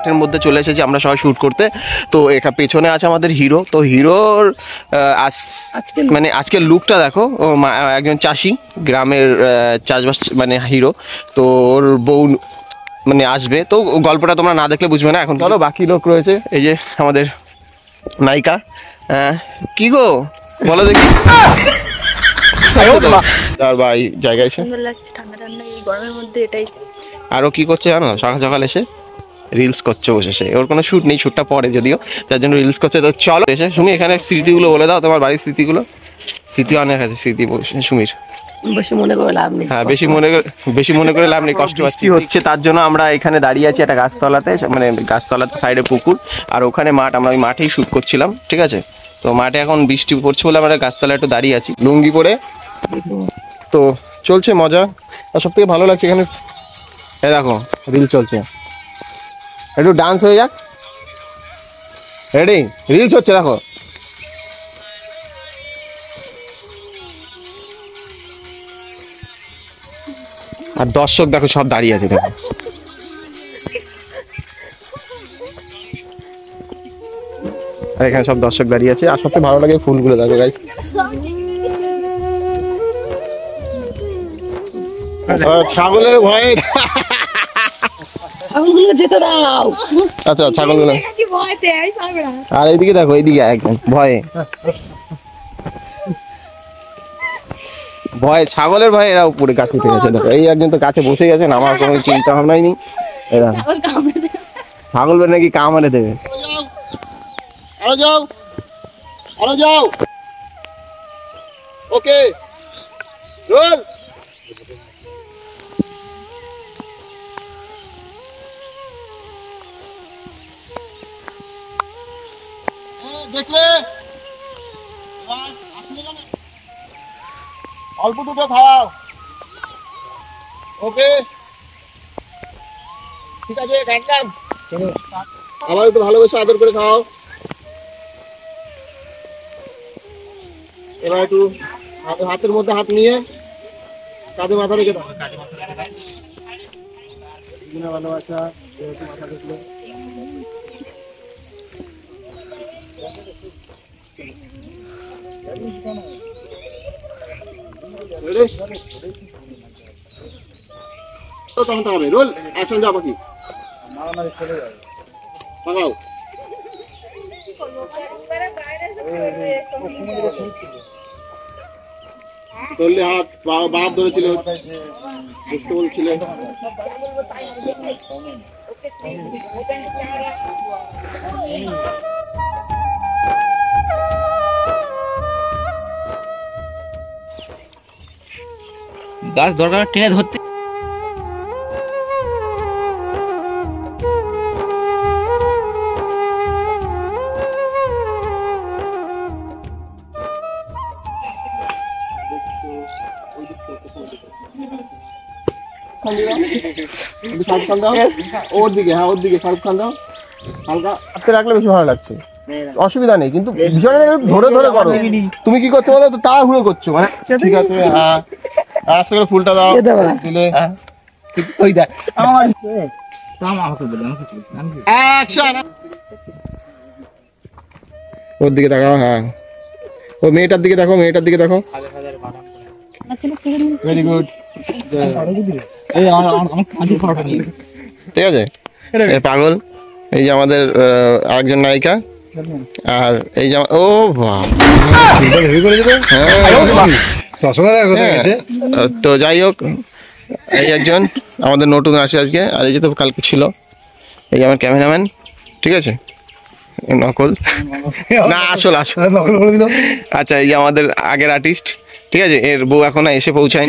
এর মধ্যে চলে এসেছি আমরা সবাই শ্যুট করতে। তো এখানে পেছনে আছে আমাদের হিরো। তো হিরোর মানে আজকের লুকটা দেখো। ও একজন চাষি, গ্রামের চাষবাস মানে হিরো। তো ওর বউ মানে আসবে, তো গল্পটা তোমরা না দেখলে বুঝবে না। এখন চলো বাকি লোক রয়েছে। এই যে আমাদের নায়িকা, কি গো বলো দেখি। আর ভাই জায়গায় এসে ঠান্ডা ঠান্ডা এই গরমের মধ্যে এটাই। আরও কি করছে জানো, সকাল সকাল এসে রিলস করছে বসে। ওর কোনো শ্যুট নেই, শ্যুটটা পরে যদিও, তার জন্য রিলস করছে। তো চলো এসে সুমি এখানে স্মৃতিগুলো বলে দাও, তোমার বাড়ির স্মৃতিগুলো। স্মৃতি অনেক আছে, স্মৃতি সুমির। বেশি মনে করে লাভ নেই। হ্যাঁ, বেশি মনে করে লাভ নেই, কষ্ট হচ্ছে। তার জন্য আমরা এখানে দাঁড়িয়ে আছি একটা গাছতলাতে, মানে গাছতলাতে সাইডে পুকুর, আর ওখানে মাঠ। আমরা ওই মাঠেই শ্যুট করছিলাম, ঠিক আছে। তো মাঠে এখন বৃষ্টি পড়ছে বলে আমরা গাছতলায় একটু দাঁড়িয়ে আছি লুঙ্গি পরে। তো চলছে মজা। আর সব থেকে ভালো লাগছে এখানে, এই দেখো রিল চলছে, একটু ডান্স হয়ে যাক। রেডি, রিলস হচ্ছে দেখো। আর দর্শক দেখো সব দাঁড়িয়ে আছে দেখো। আর এখানে সব দর্শক দাঁড়িয়ে আছে। আর সবচেয়ে ভালো লাগে ফুলগুলো দেখো গাইস। ছাগলের ভয়ে যেতে দাও। আচ্ছা ছাগলগুলো, আর এইদিকে দেখো, এইদিকে একদম ভয়ে ভয়ে ছাগলের ভয়ে এরা উপরে গাছ উঠে গেছে। দেখো এই একজন তো গাছে বসে গেছেন, আমার কোনো চিন্তা ভাবনাই নেই। এরা ছাগল নাকি কামড়ে দেবে। আরো যাও, আরো যাও। ওকে রোল। দেখলে অল্প দুটো খাওয়াও। ওকে ঠিক আছে, কাটলাম। আমার একটু ভালোবেসে আদর করে খাও। এবার একটু হাতের মধ্যে হাত নিয়ে কাঁধে মাথা রেখে দাও। ভালোবাসা মাথা রেখে তখন তো হবে। রোল অ্যাকশন, যাও বাকি পাকাও। ধরলে হাত বাহাত ধরেছিল, বুঝতে বলছিলে। গাছ দরকার টেনে ধরতে। ওর দিকে, হ্যাঁ ওর দিকে শাহরুখ খান দাও। হালকা হাতে রাখলে বেশি ভালো লাগছে, অসুবিধা নেই। কিন্তু ভীষণ ধরে ধরে করো। তুমি কি করতে বলো তো, তাড়াহুড়ো করছো মানে। ঠিক আছে, হ্যাঁ আস্তে করে ফুলটা দাও দিলে। ওই দেখ আমার অ্যাকশন। ওর দিকে তাকাও, হ্যাঁ ও মেয়েটার দিকে দেখো, মেয়েটার দিকে দেখো। ভেরি গুড, ঠিক আছে। পাগল, এই যে আমাদের আরেকজন নায়িকা। আর এই যে ও তো যাই হোক, এই একজন আমাদের নতুন আসে আজকে। আর এই যে তো কালকে ছিল, এই যে আমার ক্যামেরাম্যান, ঠিক আছে। নকল না, আসল আসল। আচ্ছা, এই যে আমাদের আগের আর্টিস্ট, ঠিক আছে। এর বউ এখন এসে পৌঁছায়।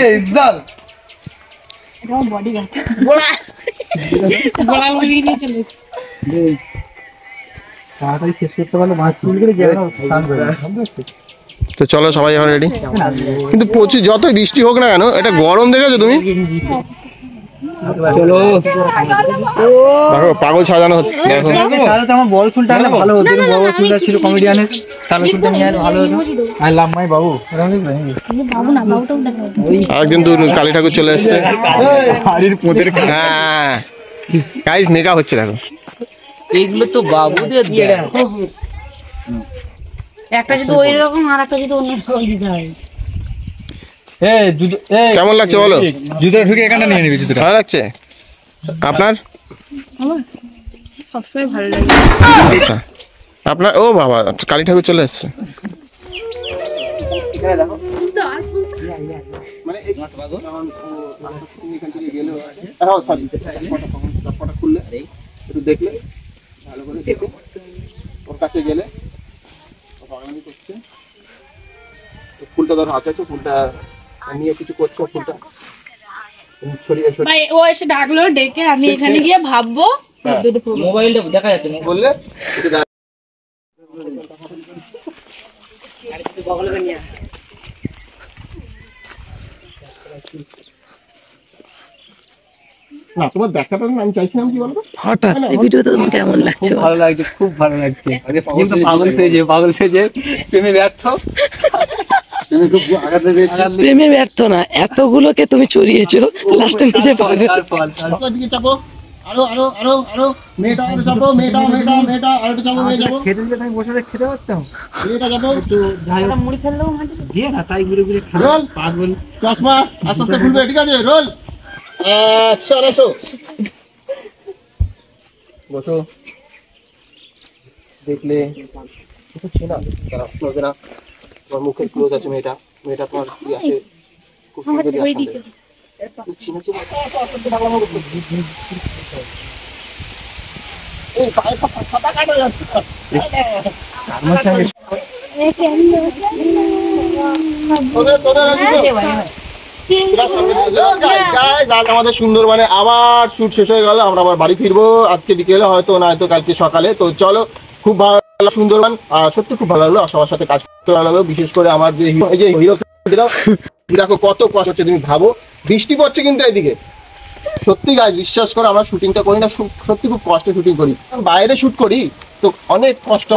তো চলো সবাই এখন রেডি। কিন্তু প্রচুর যতই বৃষ্টি হোক না কেন, এটা গরম দেখেছো তুমি? চলো দেখো পাগল সাজানো হচ্ছে। দেখো তাহলে তো আমার বড় চুলটা আনলে ভালো হতো। বড় চুলটা ছিল কমেডিয়ানের, কালো চুলটা নিয়ে আনলে ভালো হতো। আই লাভ মাই বাবু। আরেকজন দূর কালী ঠাকুর চলে এসছে। হ্যাঁ গাইস, মেকআপ হচ্ছে দেখো। এইগুলো তো বাবুদের দেয়। একটা যদি ওই রকম আর একটা যদি অন্য রকম দিতে হয়। কেমন লাগছে বলো? জুতোটা ঢুকে এখানটা নিয়ে নিবি জুতোটা। ভালো লাগছে আপনার? সবসময় ভালো লাগে। আচ্ছা আপনার, ও বাবা কালী ঠাকুর চলে এসছে। মানে খুললে একটু দেখলে ভালো করে দেখে ওর কাছে গেলে করছে ফুলটা ধর হাতে আছে, ফুলটা নিয়ে কিছু করছো, ফুলটা ছড়িয়ে ছড়িয়ে ও এসে ডাকলো, ডেকে আমি এখানে গিয়ে ভাববো। মোবাইলটা দেখা যাচ্ছে না বললে না তোমার দেখাটা আমি চাইছিলাম কি বলতো, হঠাৎ এই ভিডিওটা তোমার কেমন লাগছে? খুব ভালো লাগছে, খুব ভালো লাগছে। কিন্তু পাগল সেজে প্রেমে ব্যর্থ। প্রেমে ব্যর্থ না, এতগুলোকে তুমি চড়িয়েছো, লাস্টে নিজে পাবে। আরো আরো আরো আরো মেয়েটা আরো চাপো, মেয়েটা মেয়েটা মেয়েটা আরো চাপো, মেয়ে যাবো, খেতে দিলে আমি বসে খেতে পারতাম। মেয়েটা যাবো একটু যাই হোক মুড়ি ফেললেও মাঝে দিয়ে না, তাই ঘুরে ঘুরে রোল পাগল। চশমা আস্তে আস্তে খুলবে, ঠিক আছে? রোল অ্যাকশন, এসো বসো। দেখলে চেনা তারা ক্লোজ না, তোমার মুখের ক্লোজ আছে মেয়েটা, মেয়েটা তোমার কি আছে খুব সুন্দর আছে। আমাদের সুন্দরবনে আবার শুট শেষ হয়ে গেল, আমরা আবার বাড়ি ফিরবো আজকে বিকেলে, হয়তো না হয়তো কালকে সকালে। তো চলো, খুব ভালো লাগলো সুন্দরবন, আর সত্যি খুব ভালো লাগলো, সবার সাথে কাজ করতে ভালো লাগলো। বিশেষ করে আমার যে হিরো, দেখো কত কষ্ট হচ্ছে, তুমি ভাবো বৃষ্টি পড়ছে কিন্তু এদিকে। সত্যি গাইজ বিশ্বাস করো, আমরা শুটিংটা করি না, সত্যি খুব কষ্টে শুটিং করি, বাইরে শুট করি তো অনেক কষ্ট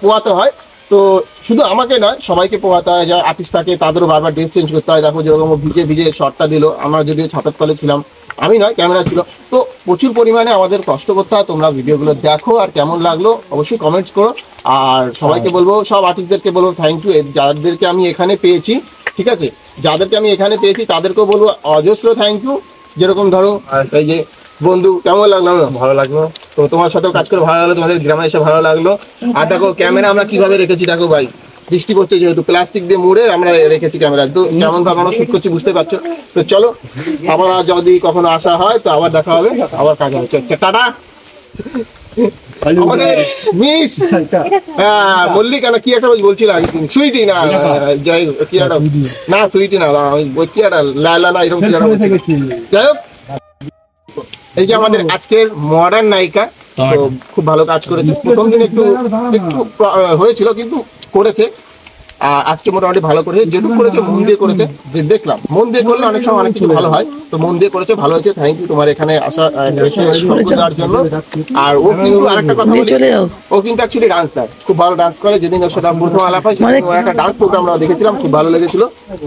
পোয়াতে হয়। তো শুধু আমাকে নয়, সবাইকে পোহাতে হয়, যারা আর্টিস্ট থাকে তাদেরও বারবার ড্রেস চেঞ্জ করতে হয়। দেখো যেরকম ভিজে ভিজে শটটা দিল, আমরা যদিও ছাতার তলে ছিলাম, আমি নয় ক্যামেরা ছিল, তো প্রচুর পরিমাণে আমাদের কষ্ট করতে হয়। তোমরা ভিডিওগুলো দেখো, আর কেমন লাগলো অবশ্যই কমেন্টস করো। আর সবাইকে বলবো, সব আর্টিস্টদেরকে বলবো থ্যাংক ইউ, যাদেরকে আমি এখানে পেয়েছি, ঠিক আছে, যাদেরকে আমি এখানে পেয়েছি তাদেরকেও বলবো অজস্র থ্যাংক ইউ। যেরকম ধরো এই যে বন্ধু, কেমন লাগলো? ভালো লাগলো। তো তোমার সাথেও কাজ করে ভালো লাগলো, তোমাদের গ্রামে এসে ভালো লাগলো। আর দেখো ক্যামেরা আমরা কিভাবে রেখেছি, দেখো ভাই বৃষ্টি পড়ছে যেহেতু প্লাস্টিক দিয়ে মুড়ে আমরা রেখেছি ক্যামেরা, তো কেমন ভাবে আমরা শুট করছি বুঝতে পারছো। তো চলো আবার যদি কখনো আসা হয় তো আবার দেখা হবে, আবার কাজ হবে। টাটা। আমাদের মিস মল্লিকা না কি একটা বলছিল আগে, সুইটি না যাই কি একটা, না সুইটি না কি একটা লালা না এরকম কি একটা, যাই হোক এই যে আমাদের আজকের মডার্ন নায়িকা, তো খুব ভালো কাজ করেছে। প্রথম দিন একটু হয়েছিল কিন্তু করেছে, আর আজকে মোটামুটি ভালো করেছে, যেটুকু করেছে মন দিয়ে করেছে, যে দেখলাম মন দিয়ে করলে অনেক সময় অনেক কিছু ভালো হয়, তো মন দিয়ে করেছে, ভালো হয়েছে। থ্যাংক ইউ তোমার এখানে আসা এসে সঙ্গ দেওয়ার জন্য। আর ও কিন্তু আরেকটা কথা বলি, ও কিন্তু অ্যাকচুয়ালি ডান্সার, খুব ভালো ডান্স করে। যেদিন ওর সাথে প্রথম আলাপ হয় সেদিন ও একটা ডান্স প্রোগ্রাম আমরা দেখেছিলাম, খুব ভালো লেগেছিল।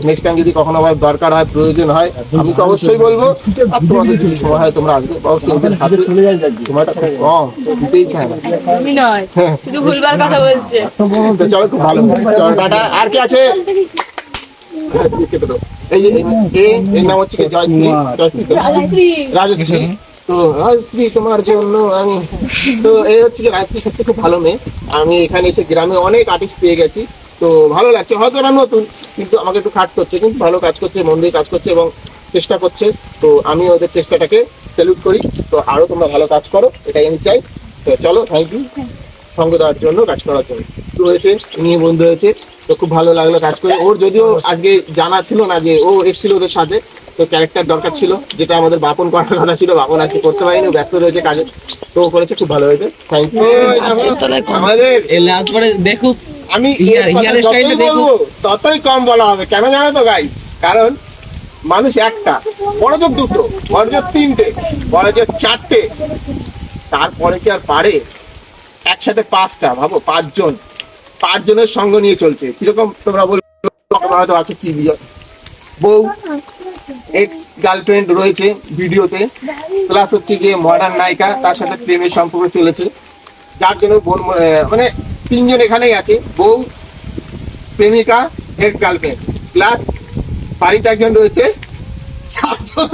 নেক্সট টাইম যদি কখনো আবার দরকার হয়, প্রয়োজন হয়, আমি তো অবশ্যই বলবো। আর তোমাদের যদি সময় হয় তোমরা আসবে, অবশ্যই এদের হাতে সময়টা খুব কম, দিতেই চায় না। শুধু ভুলবার কথা বলছে। তো চলো, খুব ভালো, চলো টাটা। আর কি আছে? এই যে এর নাম হচ্ছে জয়শ্রী, রাজশ্রী। তো রাজশ্রী তোমার জন্য আমি, তো এই হচ্ছে যে রাজশ্রী সত্যি খুব ভালো মেয়ে। আমি এখানে এসে গ্রামে অনেক আর্টিস্ট পেয়ে গেছি, তো ভালো লাগছে। হয়তো ওরা নতুন, কিন্তু আমাকে একটু খাটতে হচ্ছে, কিন্তু ভালো কাজ করছে, মন দিয়ে কাজ করছে এবং চেষ্টা করছে। তো আমি ওদের চেষ্টাটাকে স্যালুট করি। তো আরো তোমরা ভালো কাজ করো, এটাই আমি চাই। তো চলো, থ্যাংক ইউ সঙ্গ দেওয়ার জন্য, কাজ করার জন্য। তো হয়েছে নিয়ে বন্ধু হয়েছে, তো খুব ভালো লাগলো কাজ করে। ওর যদিও আজকে জানা ছিল না যে ও এসেছিল ওদের সাথে, তো ক্যারেক্টার দরকার ছিল, যেটা আমাদের বাপন করার কথা ছিল, বাপন আজকে করতে পারিনি, ব্যস্ত রয়েছে কাজে। তো ও করেছে, খুব ভালো হয়েছে, থ্যাংক ইউ। আমাদের দেখো আমি যতই বলবো ততই কম বলা হবে, কেন জানো তো গাইস? কারণ মানুষ একটা, বড় জোর দুটো, বড় জোর তিনটে, বড় জোর চারটে, তারপরে কি আর পারে? একসাথে পাঁচটা, ভাবো পাঁচজনের সঙ্গ নিয়ে চলছে, কিরকম তোমরা বলবে? হয়তো আছে কি বউ, এক্স গার্লফ্রেন্ড রয়েছে ভিডিওতে, প্লাস হচ্ছে গিয়ে মডার্ন নায়িকা, তার সাথে প্রেমের সম্পর্ক চলেছে, যার জন্য বোন মানে তিনজন এখানেই আছে, বউ, প্রেমিকা, এক্স গার্লফ্রেন্ড, প্লাস বাড়িতে একজন রয়েছে, চারজন।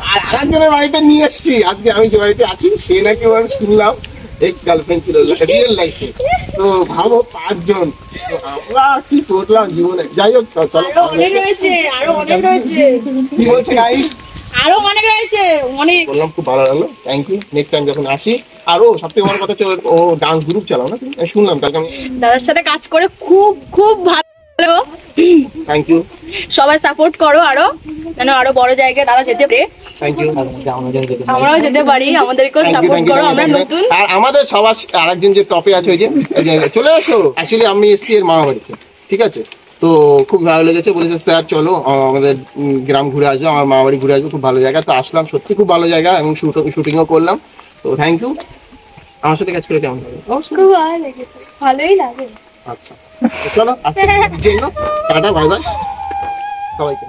আর আরেকজনের বাড়িতে নিয়ে এসেছি আজকে, আমি যে বাড়িতে আছি সে নাকি ওর শুনলাম এক্স গার্লফ্রেন্ড ছিল রিয়েল লাইফে। তো ভাবো 5 জন, তো আমরা কি করলাম জীবনে। যাই হোক চলো, আরো অনেক রয়েছে, আরো অনেক রয়েছে, কি বলছে গাইস, আরো অনেক রয়েছে, অনেক। বললাম খুব ভালো লাগলো, থ্যাংক ইউ। নেক্সট টাইম যখন আসি, আর ও সবথেকে বড় কথা হচ্ছে ও ডান্স গ্রুপ চালাও না, আমি শুনলাম কালকে আমি। দাদার সাথে কাজ করে খুব খুব ভালো। থ্যাংক ইউ, সবাই সাপোর্ট করো আরো, যেন আরো বড় জায়গায় দাদা যেতে পারে, থ্যাংক ইউ। আমরাও যেতে পারি, আমাদেরকেও সাপোর্ট করো, আমরা নতুন। আর আমাদের সবার আরেকজন যে টপে আছে ওই যে চলে আসো, অ্যাকচুয়ালি আমি এসেছি এর মামা বাড়িতে, ঠিক আছে। তো খুব ভালো লেগেছে, বলেছে স্যার চলো আমাদের গ্রাম ঘুরে আসবো, আমার মামা বাড়ি ঘুরে আসবো, খুব ভালো জায়গা। তো আসলাম, সত্যি খুব ভালো জায়গা, এবং শুটিংও করলাম। তো থ্যাংক ইউ। আমার সাথে কাজ করে কেমন লাগে? খুব ভালো লেগেছে, ভালোই লাগে। আচ্ছা চলো, আজকের জন্য টাটা, বাই বাই সবাইকে।